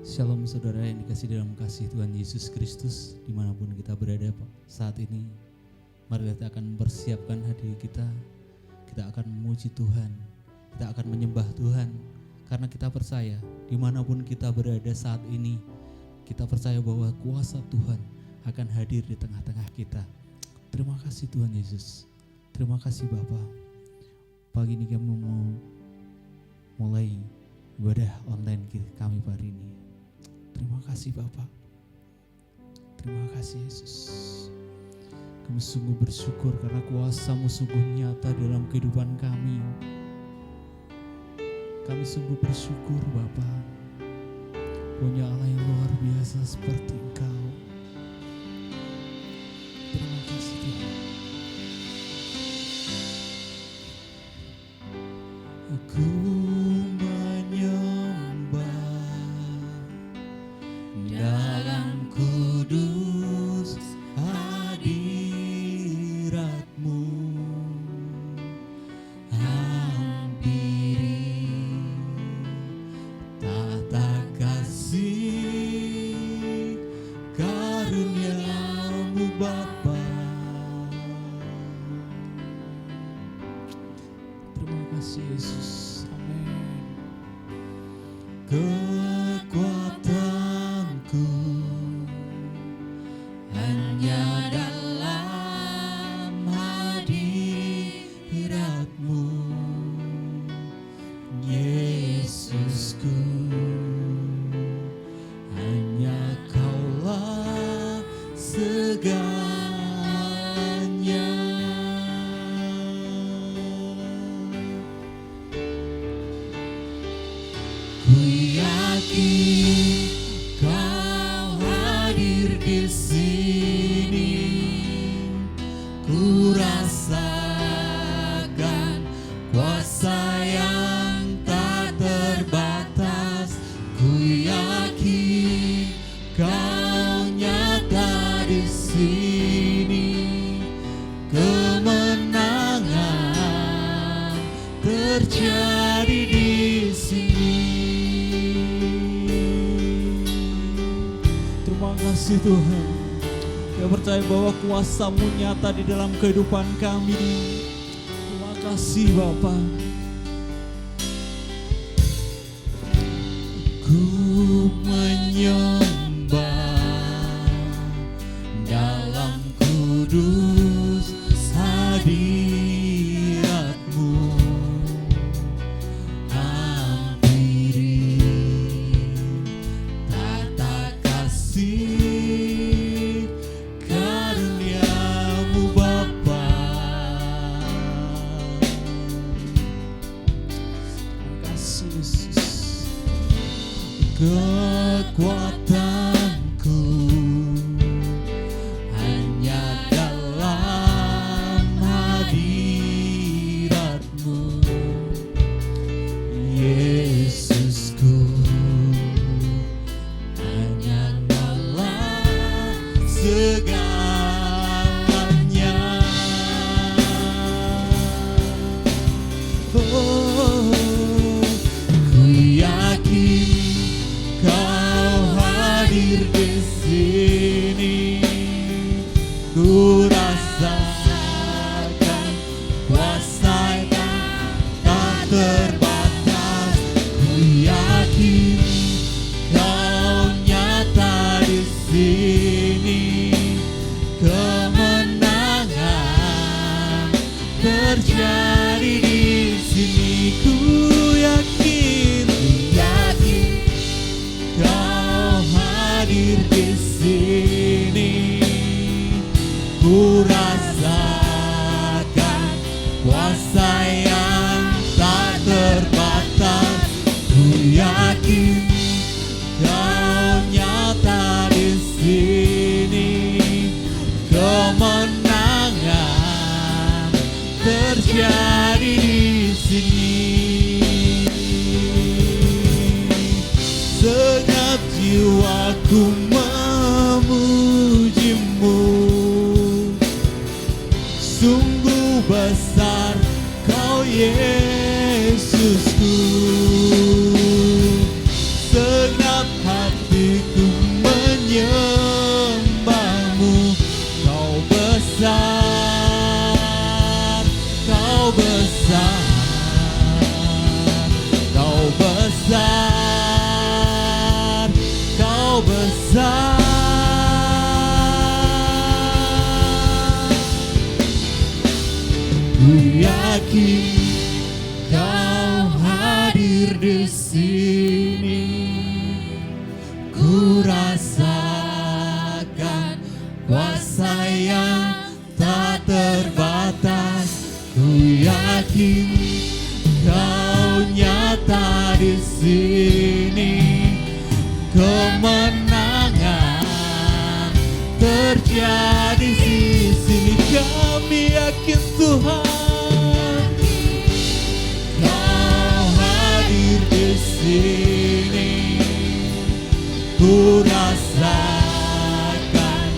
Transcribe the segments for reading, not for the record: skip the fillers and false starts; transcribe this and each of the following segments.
Shalom saudara yang dikasih dalam kasih Tuhan Yesus Kristus, dimanapun kita berada saat ini. Mari kita akan mempersiapkan hati kita akan memuji Tuhan, kita akan menyembah Tuhan, karena kita percaya dimanapun kita berada saat ini, kita percaya bahwa kuasa Tuhan akan hadir di tengah-tengah kita. Terima kasih Tuhan Yesus, terima kasih Bapa. Pagi ini kami mau mulai ibadah online kami hari ini. Terima kasih Bapak. Terima kasih Yesus. Kami sungguh bersyukur karena kuasa-Mu sungguh nyata dalam kehidupan kami. Kami sungguh bersyukur Bapa, punya Allah yang luar biasa seperti Engkau. Terima kasih Tuhan. Aku dalam kudus hadirat-Mu, hampiri tata kasih karunia-Mu Bapa. Terima kasih Yesus. Amin. Kekuatanku hanya dalam hadirat-Mu, Yesusku. Hanya Kaulah segalanya. Ku yakin Kau hadir di sini, ku rasakan kuasa yang tak terbatas. Ku yakin Kau nyata di sini, kemenangan terjadi di sini. Terima kasih Tuhan. Saya percaya bahwa kuasa-Mu nyata di dalam kehidupan kami. Terima kasih Bapa. Ku menyembah dalam kudus hadirat-Mu, hampiri tata kasih karunia-Mu Bapa. Terima kasih Yesus. Kekuatanku hanya dalam hadirat-Mu, Yesusku. Hanya Kaulah segalanya. Oh, ku yakin Kau hadir di sini, ku rasakan kuasa yang tak terbatas. Ku yakin Kau nyata di sini, kemenangan terjadi di sini. Ku yakin Kau hadir di sini, ku rasakan kuasa yang tak terbatas. Ku yakin Kau nyata di sini, kemenangan terjadi di sini. Segenap jiwaku memuji-Mu, sungguh besar Kau Yesusku. Segenap hati yakin Kau hadir di sini. Ku rasakan kuasa yang tak terbatas. Ku yakin Kau nyata di sini. Kemenangan terjadi di sini. Kami yakin Tuhan, Kau hadir di sini. Ku rasakan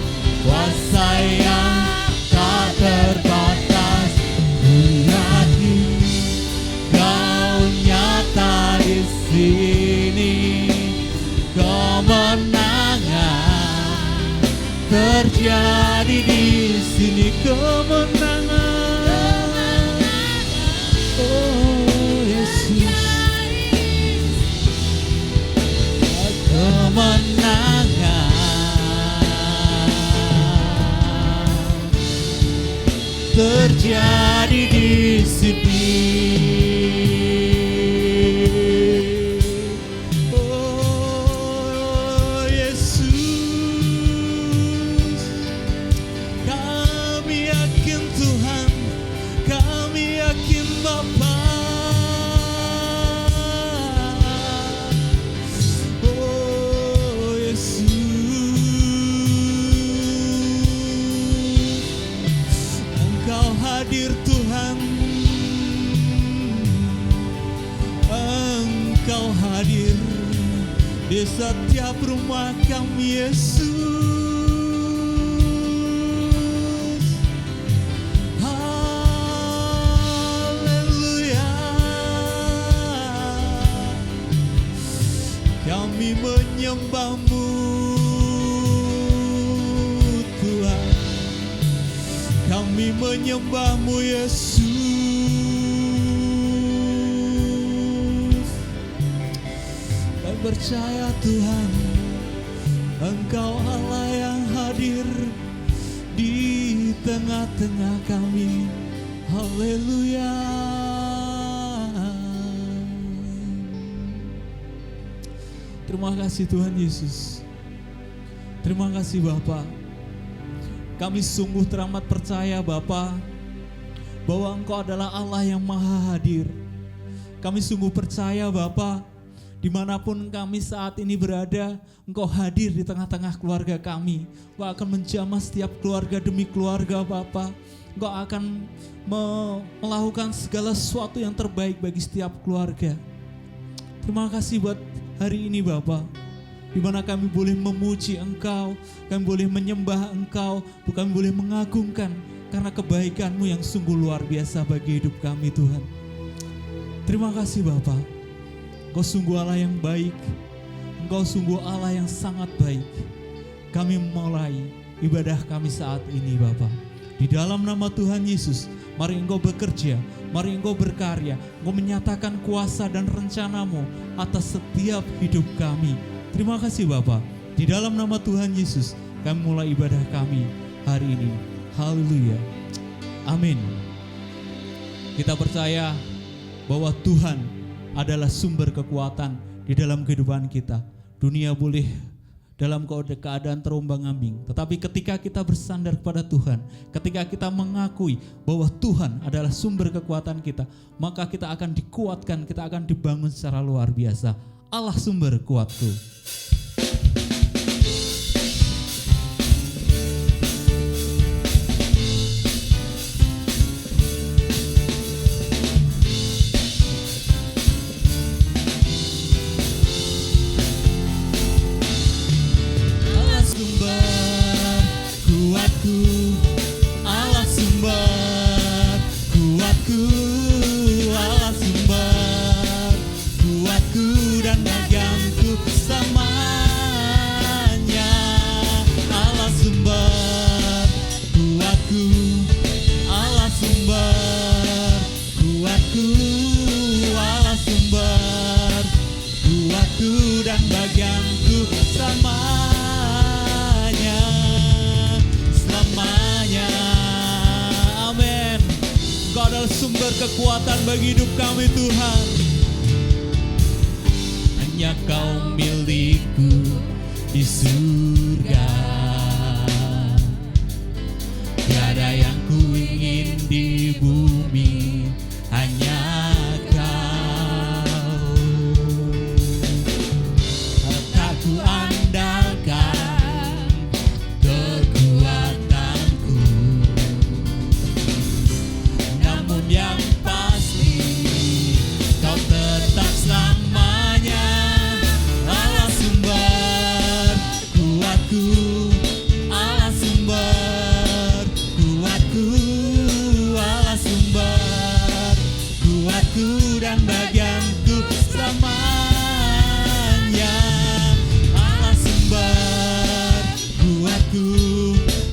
kuasa yang tak terbatas. Ku yakin Kau nyata di sini. Kemenangan terjadi di sini. Kemenangan, oh Yesus. Kemenangan terjadi di sini. Oh Yesus, kami yakin Tuhan, kami yakin Bapa. Oh Yesus, Engkau hadir Tuhan, Engkau hadir di setiap rumah kami Yesus. Haleluya, kami menyembah-Mu Tuhan, kami menyembah-Mu Yesus. Kami percaya Tuhan, Engkau Allah yang hadir di tengah-tengah kami. Haleluya. Terima kasih Tuhan Yesus. Terima kasih Bapa. Kami sungguh teramat percaya Bapa, bahwa Engkau adalah Allah yang maha hadir. Kami sungguh percaya Bapa, dimanapun kami saat ini berada, Engkau hadir di tengah-tengah keluarga kami. Engkau akan menjamah setiap keluarga demi keluarga Bapa. Engkau akan melakukan segala sesuatu yang terbaik bagi setiap keluarga. Terima kasih buat hari ini Bapa, di mana kami boleh memuji Engkau, kami boleh menyembah Engkau, kami boleh mengagungkan karena kebaikan-Mu yang sungguh luar biasa bagi hidup kami Tuhan. Terima kasih Bapa, Engkau sungguh Allah yang baik, Engkau sungguh Allah yang sangat baik. Kami mulai ibadah kami saat ini Bapa, di dalam nama Tuhan Yesus. Mari Engkau bekerja, mari Engkau berkarya, Engkau menyatakan kuasa dan rencana-Mu atas setiap hidup kami. Terima kasih Bapa, di dalam nama Tuhan Yesus kami mulai ibadah kami hari ini. Haleluya, amin. Kita percaya bahwa Tuhan adalah sumber kekuatan di dalam kehidupan kita. Dunia boleh dalam keadaan terombang-ambing, tetapi ketika kita bersandar kepada Tuhan, ketika kita mengakui bahwa Tuhan adalah sumber kekuatan kita, maka kita akan dikuatkan, kita akan dibangun secara luar biasa. Allah sumber kuatku. sumber kekuatan bagi hidup kami Tuhan. Hanya Kau milikku di surga, tiada yang ku ingin di bumi, hanya Kau. Tak ku andalkan kekuatanku, namun yang pasti Kau tetap selamanya Allah sumber kuatku, Allah sumber kuatku, Allah sumber kuatku dan bagianku selamanya. Allah sumber kuatku,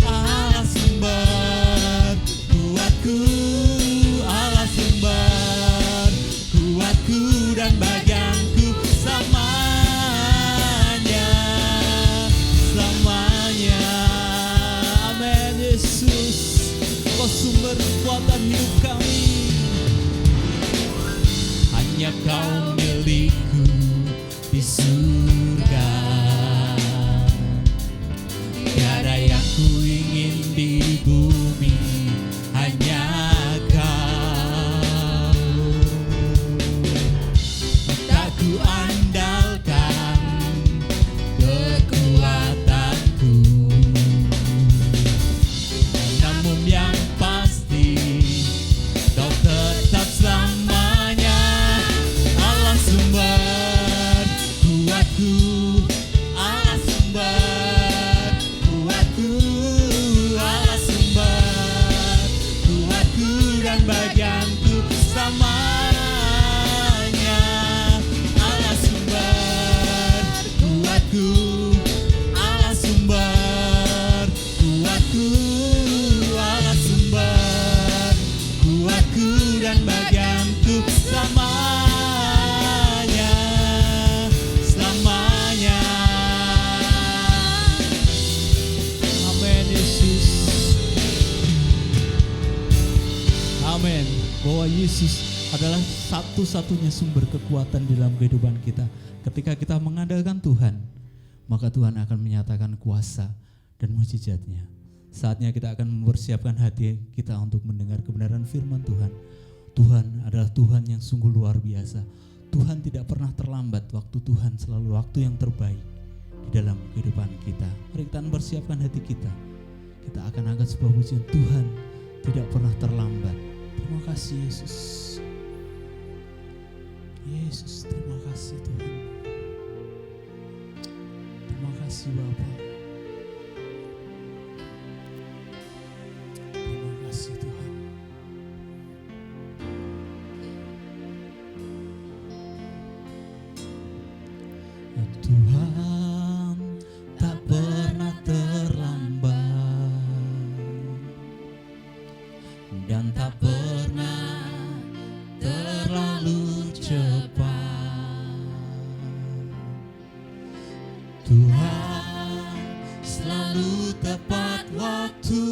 Allah sumber kuatku, Allah sumber kuatku dan bagianku selamanya, selamanya. Amin Yesus, Kau sumber kekuatan hidup kami. Hanya Kau milikku di surga, tiada yang ku ingin di bumi, hanya Kau. Tak ku andalkan kekuatanku, namun yang pasti Kau tetap selamanya Allah sumber kuatku, Allah sumber kuatku, Allah sumber kuatku dan bagianku selamanya. Allah sumber kuatku, Allah sumber kuatku, Allah sumber kuatku dan bagianku selamanya, selamanya. Amin Yesus. Amin. Bahwa Yesus adalah satu-satunya sumber kekuatan dalam kehidupan kita. Ketika kita mengandalkan Tuhan, maka Tuhan akan menyatakan kuasa dan mujizatnya. Saatnya kita akan mempersiapkan hati kita untuk mendengar kebenaran firman Tuhan. Tuhan adalah Tuhan yang sungguh luar biasa. Tuhan tidak pernah terlambat. Waktu Tuhan selalu waktu yang terbaik di dalam kehidupan kita. Mari kita mempersiapkan hati kita. Kita akan angkat sebuah pujian. Tuhan tidak pernah terlambat. Terima kasih Yesus. Yesus, terima kasih Tuhan. Terima kasih Bapa. Terima kasih Tuhan. Tuhan tak pernah terlambat dan tak pernah terlalu cepat. Tuhan selalu tepat waktu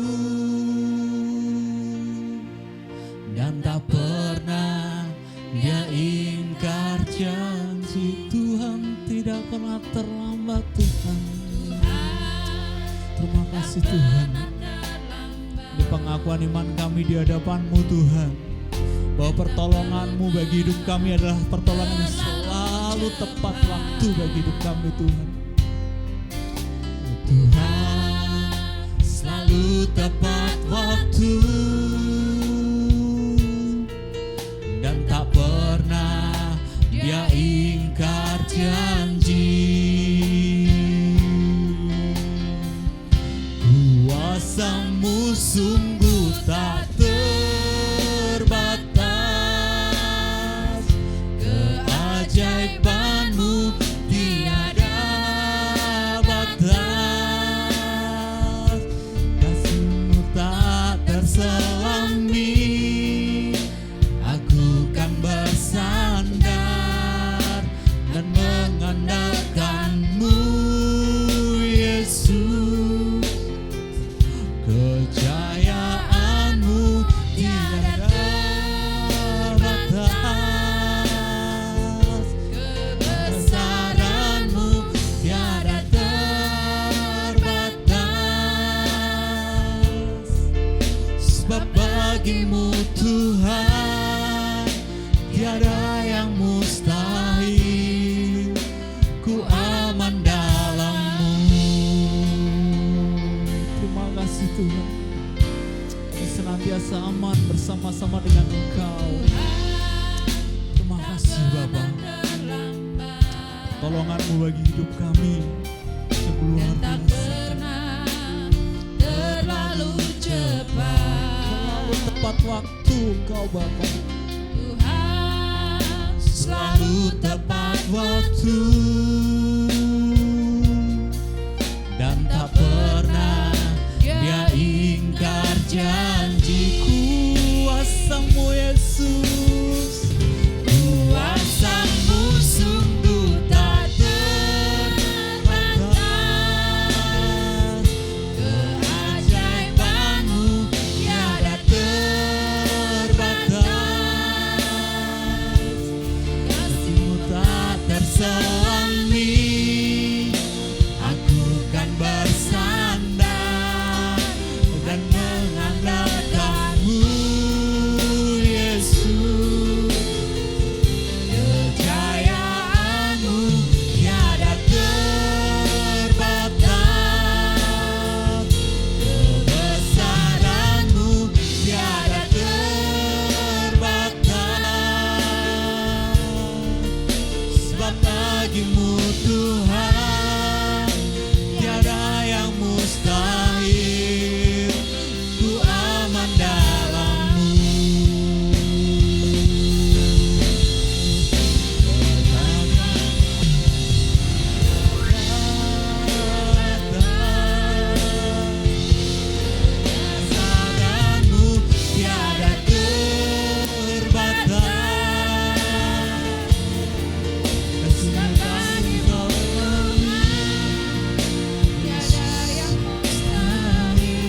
dan tak pernah Dia ingkar janji. Tuhan tidak pernah terlambat Tuhan. Terima kasih Tuhan. Ini pengakuan iman kami di hadapan-Mu Tuhan, bahwa pertolongan-Mu bagi hidup kami adalah pertolongan yang selalu tepat waktu bagi hidup kami Tuhan. Tuhan selalu tepat waktu dan tak pernah Dia ingkar janji. Kuasa-Mu sungguh tak terbatas, keajaiban-Mu tiada batas, kasih-Mu tak terselami. Aku kan bersandar dan mengandalkan-Mu Yesus. Kejayaan-Mu tiada ku aman dalam-Mu. Terima kasih Tuhan, kami senantiasa aman bersama-sama dengan Engkau. Terima kasih Bapa, tolongan-Mu bagi hidup kami yang luar biasa, terlalu cepat, terlalu tepat waktu Kau Bapa, Tuhan selalu tepat waktu, dan tak pernah Dia ingkar janji-Ku. Kuasa-Mu Yesus, kuasa-Mu sungguh tak terbatas, keajaiban-Mu tiada terbatas, kasih-Mu tak terselangi, aku kan bersandar dan mengandalkan-Mu Yesus. Kejayaan-Mu tiada terbatas, kebesaran-Mu tiada terbatas, sebab bagi-Mu Tuhan tiada yang mustahil, ku aman dalam-Mu. Kebesaran-Mu tiada terbatas, kesulitan-Mu tiada yang mustahil,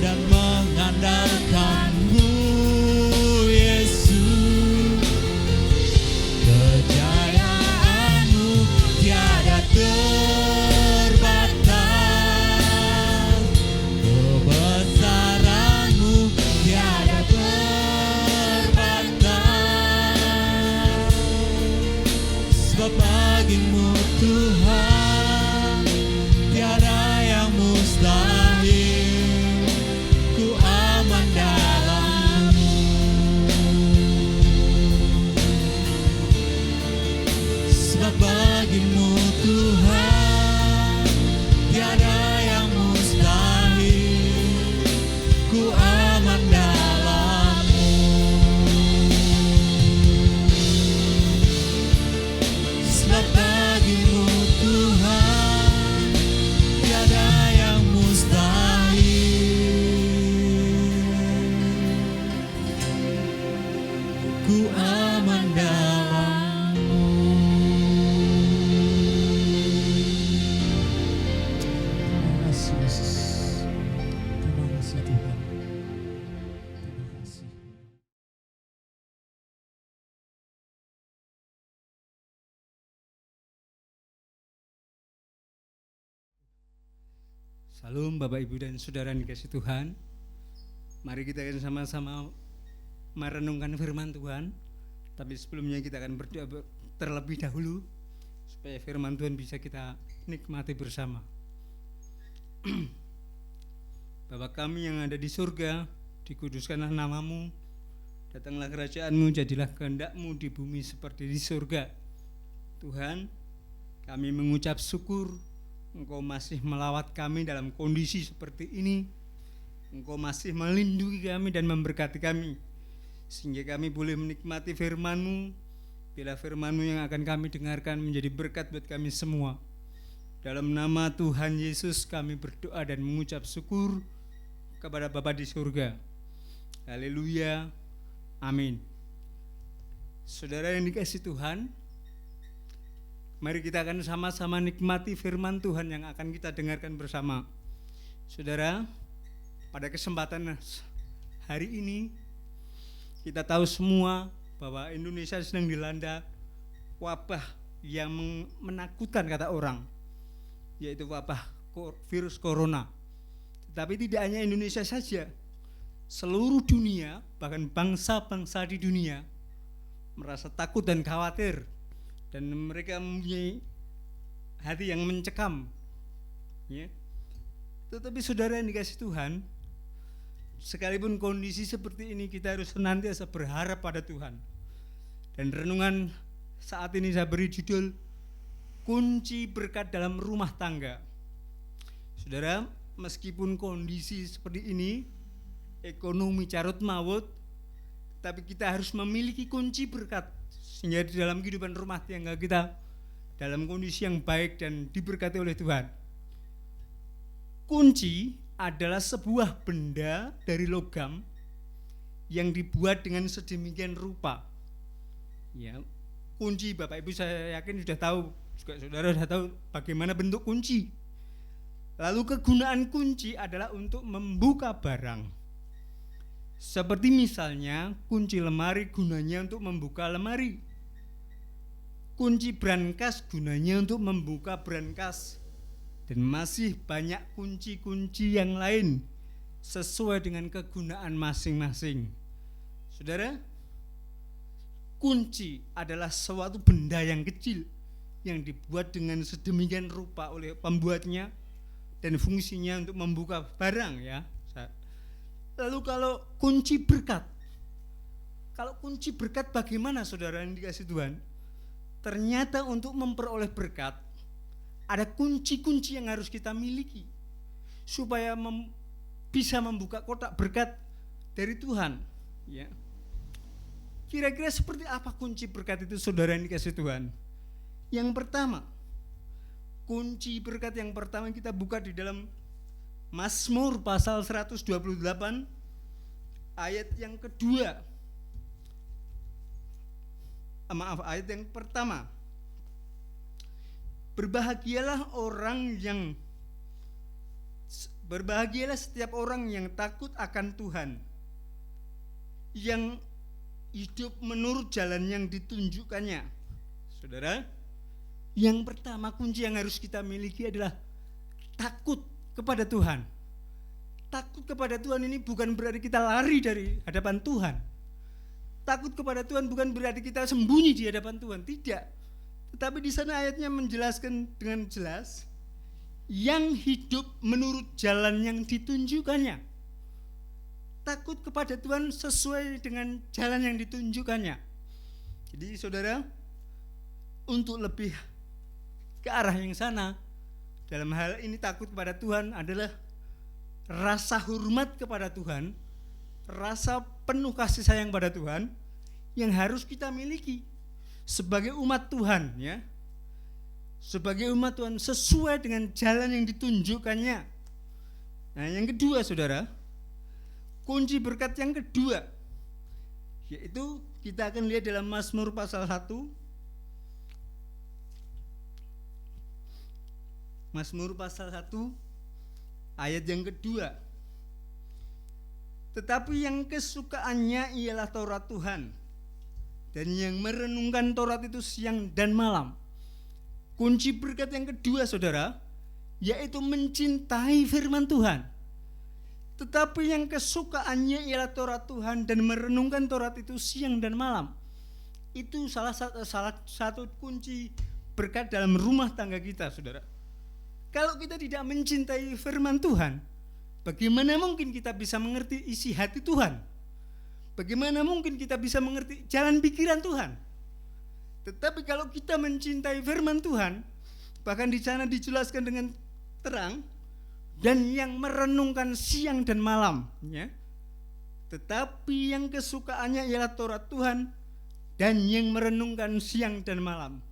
dan mengandalkan-Mu Yesus. Kejayaan-Mu tiada terbatas, kebesaran-Mu tiada terbatas, sebab bagi-Mu Tuhan tiada yang mustahil, ku aman dalam-Mu. Sebab bagi-Mu Tuhan tiada yang mustahil, ku aman dalam-Mu. Sebab bagi-Mu Tuhan tiada yang mustahil, ku aman dalam-Mu. Terima kasih Yesus, terima kasih Tuhan, terima kasih. Salam Bapak Ibu dan Saudara yang dikasihi Tuhan. Mari kita akan sama-sama merenungkan firman Tuhan. Tapi sebelumnya kita akan berdoa terlebih dahulu supaya firman Tuhan bisa kita nikmati bersama. Bapa kami yang ada di surga, dikuduskanlah nama-Mu, datanglah kerajaan-Mu, jadilah kehendak-Mu di bumi seperti di surga. Tuhan, kami mengucap syukur Engkau masih melawat kami dalam kondisi seperti ini. Engkau masih melindungi kami dan memberkati kami, sehingga kami boleh menikmati firman-Mu. Bila firman-Mu yang akan kami dengarkan menjadi berkat buat kami semua. Dalam nama Tuhan Yesus kami berdoa dan mengucap syukur kepada Bapa di surga. Haleluya, amin. Saudara yang dikasihi Tuhan, mari kita akan sama-sama nikmati firman Tuhan yang akan kita dengarkan bersama. Saudara, pada kesempatan hari ini kita tahu semua bahwa Indonesia sedang dilanda wabah yang menakutkan kata orang, yaitu wabah virus corona. Tetapi tidak hanya Indonesia saja, seluruh dunia, bahkan bangsa-bangsa di dunia merasa takut dan khawatir dan mereka mempunyai hati yang mencekam, ya. Tetapi saudara yang dikasih Tuhan, sekalipun kondisi seperti ini, kita harus senantiasa berharap pada Tuhan. Dan renungan saat ini saya beri judul kunci berkat dalam rumah tangga. Saudara, meskipun kondisi seperti ini, ekonomi carut maut, tapi kita harus memiliki kunci berkat sehingga di dalam kehidupan rumah tangga kita dalam kondisi yang baik dan diberkati oleh Tuhan. Kunci adalah sebuah benda dari logam yang dibuat dengan sedemikian rupa. Ya, kunci, Bapak Ibu saya yakin sudah tahu, juga saudara sudah tahu bagaimana bentuk kunci. Lalu kegunaan kunci adalah untuk membuka barang. Seperti misalnya kunci lemari gunanya untuk membuka lemari. Kunci brankas gunanya untuk membuka brankas. Dan masih banyak kunci-kunci yang lain sesuai dengan kegunaan masing-masing. Saudara, kunci adalah suatu benda yang kecil yang dibuat dengan sedemikian rupa oleh pembuatnya dan fungsinya untuk membuka barang, ya. Lalu kalau kunci berkat bagaimana saudara yang dikasih Tuhan? Ternyata untuk memperoleh berkat ada kunci-kunci yang harus kita miliki supaya bisa membuka kotak berkat dari Tuhan, ya. Kira-kira seperti apa kunci berkat itu saudara yang dikasih Tuhan? Yang pertama, kunci berkat yang pertama kita buka di dalam Mazmur pasal 128 ayat yang kedua. Ayat yang pertama. Berbahagialah setiap orang yang takut akan Tuhan, yang hidup menurut jalan yang ditunjukkannya. Saudara, yang pertama kunci yang harus kita miliki adalah takut kepada Tuhan. Takut kepada Tuhan ini bukan berarti kita lari dari hadapan Tuhan. Takut kepada Tuhan bukan berarti kita sembunyi di hadapan Tuhan, tidak. Tetapi di sana ayatnya menjelaskan dengan jelas, yang hidup menurut jalan yang ditunjukkannya. Takut kepada Tuhan sesuai dengan jalan yang ditunjukkannya. Jadi saudara, untuk lebih ke arah yang sana, dalam hal ini takut kepada Tuhan adalah rasa hormat kepada Tuhan, rasa penuh kasih sayang pada Tuhan yang harus kita miliki sebagai umat Tuhan, ya. Sebagai umat Tuhan sesuai dengan jalan yang ditunjukkannya. Nah, yang kedua saudara, kunci berkat yang kedua yaitu kita akan lihat dalam Mazmur pasal 1. Mazmur pasal 1 ayat yang kedua. Tetapi yang kesukaannya ialah Taurat Tuhan, dan yang merenungkan Taurat itu siang dan malam. Kunci berkat yang kedua saudara, yaitu mencintai firman Tuhan. Tetapi yang kesukaannya ialah Taurat Tuhan dan merenungkan Taurat itu siang dan malam. Itu salah satu kunci berkat dalam rumah tangga kita, saudara. Kalau kita tidak mencintai firman Tuhan, bagaimana mungkin kita bisa mengerti isi hati Tuhan? Bagaimana mungkin kita bisa mengerti jalan pikiran Tuhan? Tetapi kalau kita mencintai firman Tuhan, bahkan di sana dijelaskan dengan terang, dan yang merenungkan siang dan malam, ya. Tetapi yang kesukaannya ialah Taurat Tuhan, dan yang merenungkan siang dan malam.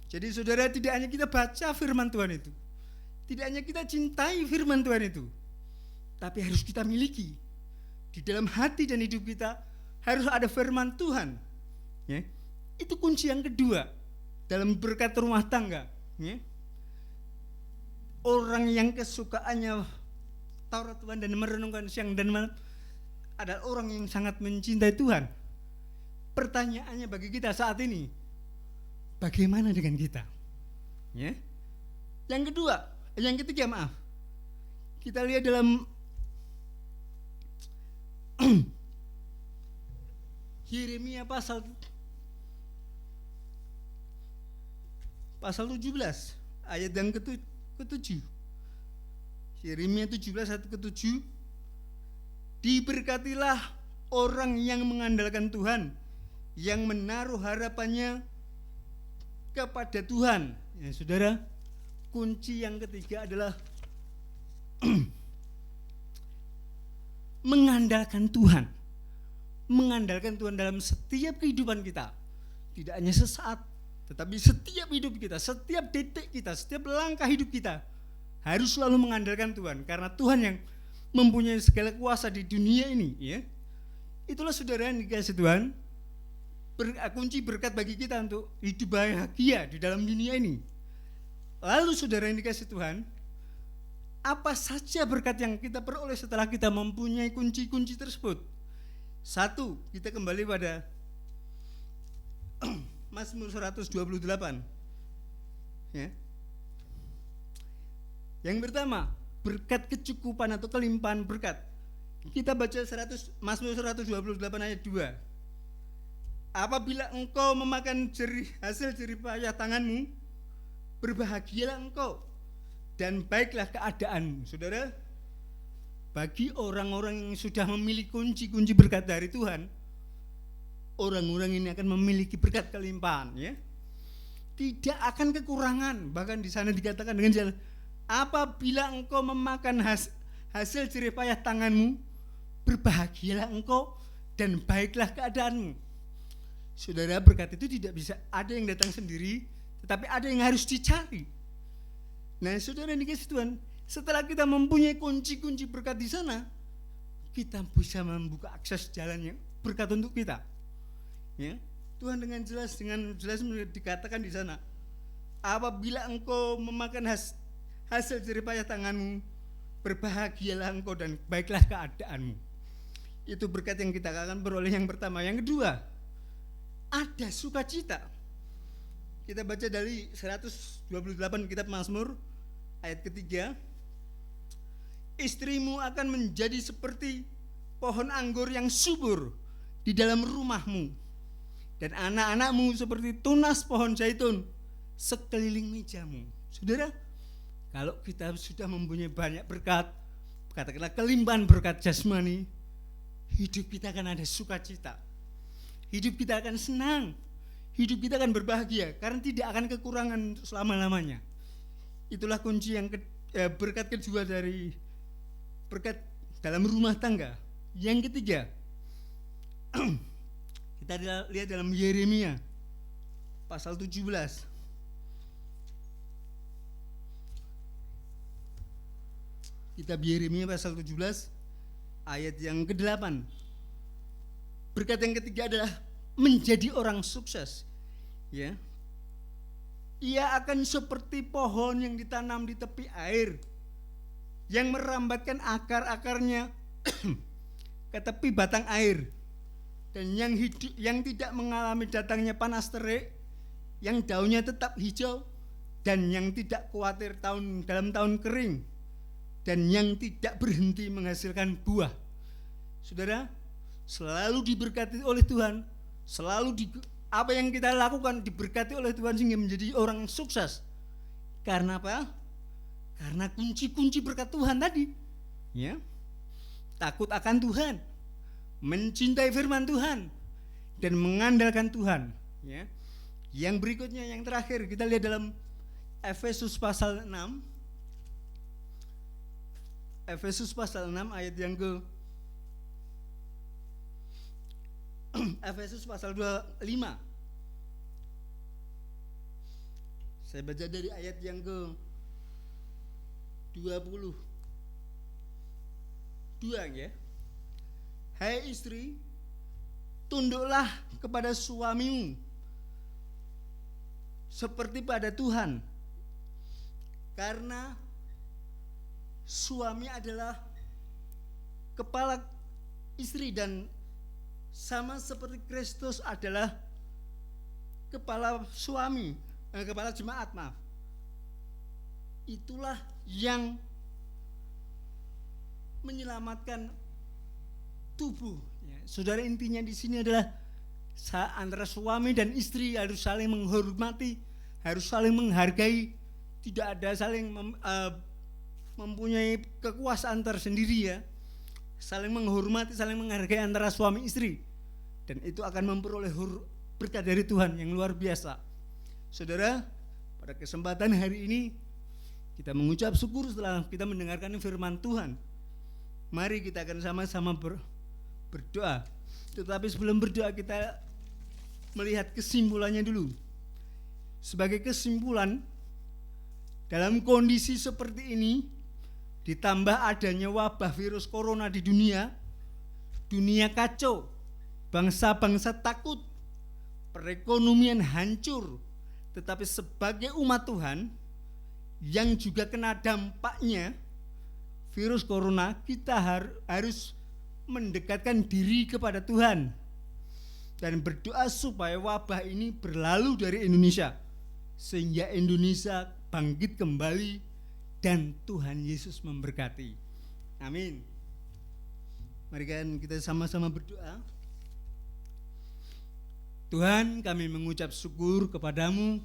Jadi saudara, tidak hanya kita baca firman Tuhan itu, tidak hanya kita cintai firman Tuhan itu, tapi harus kita miliki. Di dalam hati dan hidup kita harus ada firman Tuhan, ya. Itu kunci yang kedua dalam berkat rumah tangga, ya. Orang yang kesukaannya Taurat Tuhan dan merenungkan siang dan malam adalah orang yang sangat mencintai Tuhan. Pertanyaannya bagi kita saat ini, bagaimana dengan kita? Ya. Yang ketiga, kita lihat dalam Yeremia pasal pasal 17 ayat yang ke-7. Yeremia 17 ayat ke-7. Diberkatilah orang yang mengandalkan Tuhan, yang menaruh harapannya kepada Tuhan. Ya, saudara, kunci yang ketiga adalah mengandalkan Tuhan. Mengandalkan Tuhan dalam setiap kehidupan kita. Tidak hanya sesaat, tetapi setiap hidup kita, setiap detik kita, setiap langkah hidup kita harus selalu mengandalkan Tuhan, karena Tuhan yang mempunyai segala kuasa di dunia ini, ya. Itulah saudara yang dikasih Tuhan, kunci berkat bagi kita untuk hidup bahagia di dalam dunia ini. Lalu saudara yang dikasih Tuhan, apa saja berkat yang kita peroleh setelah kita mempunyai kunci-kunci tersebut? Satu, kita kembali pada Mazmur 128, ya. Yang pertama, berkat kecukupan atau kelimpahan berkat. Kita baca Mazmur 128 ayat 2. Apabila engkau memakan hasil jerih payah tanganmu, berbahagialah engkau dan baiklah keadaanmu. Saudara, bagi orang-orang yang sudah memiliki kunci-kunci berkat dari Tuhan, orang-orang ini akan memiliki berkat kelimpahan, ya. Tidak akan kekurangan. Bahkan di sana dikatakan dengan jelas, apabila engkau memakan hasil jerih payah tanganmu, berbahagialah engkau dan baiklah keadaanmu. Saudara, berkat itu tidak bisa ada yang datang sendiri, tetapi ada yang harus dicari. Nah, saudara yang dikasih Tuhan, setelah kita mempunyai kunci-kunci berkat di sana, kita bisa membuka akses jalannya berkat untuk kita. Ya, Tuhan dengan jelas dikatakan di sana, apabila engkau memakan hasil jerih payah tanganmu, berbahagialah engkau dan baiklah keadaanmu. Itu berkat yang kita akan beroleh yang pertama. Yang kedua, ada sukacita. Kita baca dari 128 kitab Mazmur ayat ketiga. Istrimu akan menjadi seperti pohon anggur yang subur di dalam rumahmu, dan anak-anakmu seperti tunas pohon zaitun sekeliling mejamu. Saudara, kalau kita sudah mempunyai banyak berkat, katakanlah kelimpahan berkat jasmani, hidup kita akan ada sukacita. Hidup kita akan senang. Hidup kita akan berbahagia karena tidak akan kekurangan selama-lamanya. Itulah kunci yang berkat kedua dari berkat dalam rumah tangga. Yang ketiga, kita lihat dalam Yeremia pasal 17. Kitab Yeremia pasal 17 ayat yang ke-8. Berkat yang ketiga adalah menjadi orang sukses, ya. Ia akan seperti pohon yang ditanam di tepi air, yang merambatkan akar-akarnya ke tepi batang air, dan yang tidak mengalami datangnya panas terik, yang daunnya tetap hijau, dan yang tidak khawatir dalam tahun kering, dan yang tidak berhenti menghasilkan buah. Saudara, selalu diberkati oleh Tuhan, apa yang kita lakukan diberkati oleh Tuhan sehingga menjadi orang sukses. Karena apa? Karena kunci-kunci berkat Tuhan tadi, ya. Takut akan Tuhan, mencintai firman Tuhan, dan mengandalkan Tuhan, ya. Yang berikutnya, yang terakhir, kita lihat dalam Efesus pasal 6. Efesus pasal 6 ayat yang ke Efesus pasal 25. Saya baca dari ayat yang ke 22, ya. Hai istri, tunduklah kepada suamimu seperti pada Tuhan, karena suami adalah kepala istri, dan sama seperti Kristus adalah kepala kepala jemaat, maaf. Itulah yang menyelamatkan tubuh, ya. Saudara, intinya di sini adalah antara suami dan istri harus saling menghormati, harus saling menghargai, tidak ada saling mempunyai kekuasaan tersendiri ya. Saling menghormati, saling menghargai antara suami istri. Dan itu akan memperoleh berkat dari Tuhan yang luar biasa. Saudara, pada kesempatan hari ini kita mengucap syukur setelah kita mendengarkan firman Tuhan. Mari kita akan sama-sama berdoa. Tetapi sebelum berdoa kita melihat kesimpulannya dulu. Sebagai kesimpulan, dalam kondisi seperti ini, ditambah adanya wabah virus corona di dunia kacau, bangsa-bangsa takut, perekonomian hancur. Tetapi sebagai umat Tuhan yang juga kena dampaknya virus corona, kita harus mendekatkan diri kepada Tuhan dan berdoa supaya wabah ini berlalu dari Indonesia, sehingga Indonesia bangkit kembali dan Tuhan Yesus memberkati. Amin. Mari kan kita sama-sama berdoa. Tuhan, kami mengucap syukur kepadamu,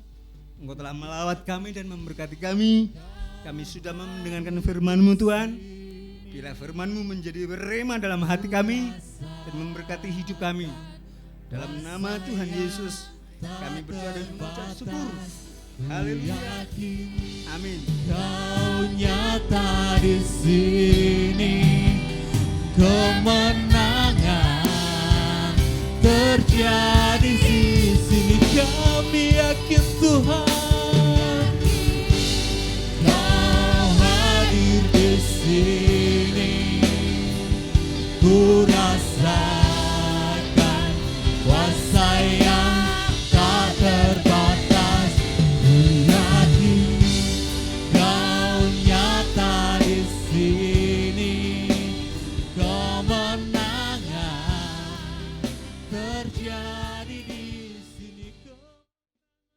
Engkau telah melawat kami dan memberkati kami. Kami sudah mendengarkan firman-Mu Tuhan. Bila firman-Mu menjadi rema dalam hati kami dan memberkati hidup kami. Dalam nama Tuhan Yesus kami berdoa dan mengucap syukur. Haleluya. Amin. Kau nyata di sini, kemenangan terjadi di sini. Kami yakin Tuhan, Kau hadir di sini. Ku rasakan kuasa yang tak terbatas. Ku yakin Kau nyata di sini, kemenangan terjadi.